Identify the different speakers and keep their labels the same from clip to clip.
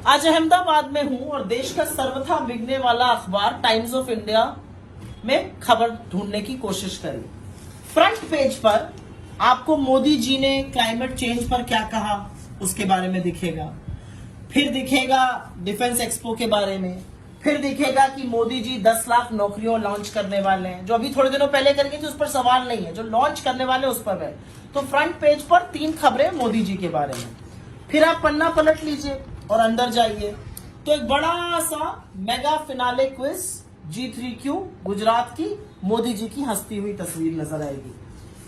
Speaker 1: आज अहमदाबाद में हूं और देश का सर्वथा बिकने वाला अखबार टाइम्स ऑफ इंडिया में खबर ढूंढने की कोशिश करी। फ्रंट पेज पर आपको मोदी जी ने क्लाइमेट चेंज पर क्या कहा उसके बारे में दिखेगा, फिर दिखेगा डिफेंस एक्सपो के बारे में, फिर दिखेगा कि मोदी जी 10 लाख नौकरियों लॉन्च करने वाले हैं, जो अभी थोड़े दिनों पहले करके थी उस पर सवाल नहीं है, जो लॉन्च करने वाले उस पर है। तो फ्रंट पेज पर 3 खबरें मोदी जी के बारे में। फिर आप पन्ना पलट लीजिए और अंदर जाइए तो एक बड़ा सा mega finale quiz G3Q Gujarat की मोदी जी की हंसती हुई तस्वीर नजर आएगी।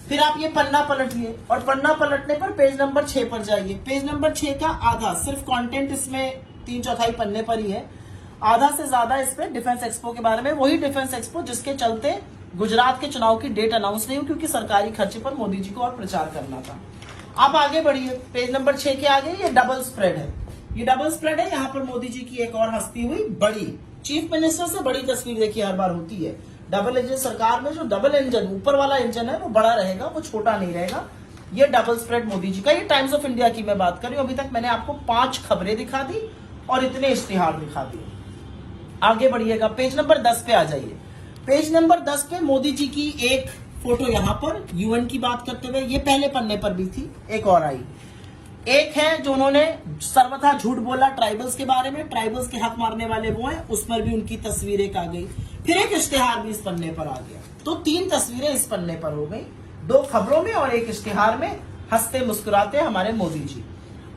Speaker 1: फिर आप ये पन्ना पलटिए और पन्ना पलटने पर पेज नंबर 6 पर जाइए। पेज नंबर 6 का आधा सिर्फ कंटेंट इसमें 3/4 पन्ने पर ही है, आधा से ज्यादा इस पे डिफेंस एक्सपो के बारे में। वही डिफेंस एक्सपो जिसके चलते गुजरात के चुनाव की डेट अनाउंस नहीं हुई क्योंकि सरकारी खर्चे पर मोदी जी को और प्रचार करना था। आप आगे बढ़िए, पेज नंबर 6 के आगे ये डबल स्प्रेड है। ये डबल स्प्रेड है, यहाँ पर मोदी जी की एक और हंसती हुई बड़ी चीफ मिनिस्टर से बड़ी तस्वीर देखिए हर बार होती है। डबल इंजन सरकार में जो डबल इंजन ऊपर वाला इंजन है वो बड़ा रहेगा, वो छोटा नहीं रहेगा। ये डबल स्प्रेड मोदी जी का। ये टाइम्स ऑफ इंडिया की मैं बात कर रही हूं। अभी तक मैंने आपको 5 खबरें दिखा दी और इतने इश्तिहार दिखा दिए। आगे बढ़िएगा, पेज नंबर 10 पे आ जाइए। पेज नंबर 10 पे मोदी जी की एक फोटो यहाँ पर यूएन की बात करते हुए, ये पहले पन्ने पर भी थी, एक और आई। एक है जो उन्होंने सर्वथा झूठ बोला ट्राइबल्स के बारे में, ट्राइबल्स के हक मारने वाले वो हैं, उस पर भी उनकी तस्वीर एक आ गई। फिर एक इश्तिहार भी इस पन्ने पर आ गया। तो 3 तस्वीरें इस पन्ने पर हो गई, 2 खबरों में और एक इश्तिहार में हंसते मुस्कुराते हमारे मोदी जी।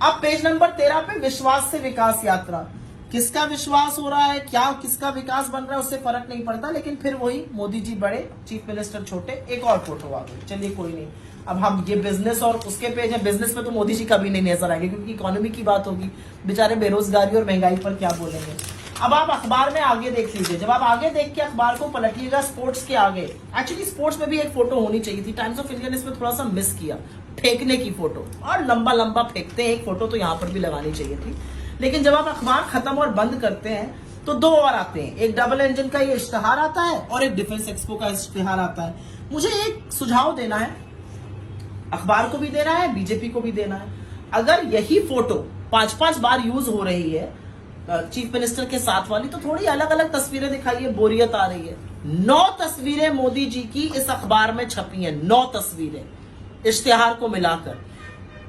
Speaker 1: अब पेज नंबर 13 पे विश्वास से विकास यात्रा। किसका विश्वास हो रहा है, क्या किसका विकास बन रहा है उससे फर्क नहीं पड़ता, लेकिन फिर वही मोदी जी बड़े, चीफ मिनिस्टर छोटे। एक और फोटो आ गई, चलिए कोई नहीं। अब हम ये बिजनेस और उसके पेज है, बिजनेस में तो मोदी जी कभी नहीं नजर आएंगे क्योंकि इकोनॉमी की बात होगी, बेचारे बेरोजगारी और महंगाई पर क्या बोलेंगे। अब आप अखबार में आगे देख लीजिए, जब आप आगे देख के अखबार को पलटिएगा स्पोर्ट्स के आगे, एक्चुअली स्पोर्ट्स में भी एक फोटो होनी चाहिए थी, टाइम्स ऑफ इंडिया ने इसमें थोड़ा सा मिस किया, फेंकने की फोटो, और लंबा लंबा फेंकते हैं, एक फोटो तो यहाँ पर भी लगानी चाहिए थी। लेकिन जब आप अखबार खत्म और बंद करते हैं तो 2 और आते हैं, एक डबल इंजन का ये इश्तिहार आता है और एक डिफेंस एक्सपो का इश्तिहार आता है। मुझे एक सुझाव देना है, अखबार को भी देना है, बीजेपी को भी देना है। अगर यही फोटो 5-5 बार यूज हो रही है चीफ मिनिस्टर के साथ वाली, तो थोड़ी अलग अलग तस्वीरें दिखाइए, बोरियत आ रही है। 9 तस्वीरें मोदी जी की इस अखबार में छपी हैं, 9 तस्वीरें इश्तिहार को मिलाकर।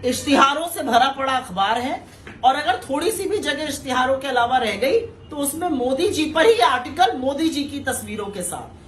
Speaker 1: इश्तिहारों से भरा पड़ा अखबार है और अगर थोड़ी सी भी जगह इश्तिहारों के अलावा रह गई तो उसमें मोदी जी पर ही आर्टिकल, मोदी जी की तस्वीरों के साथ।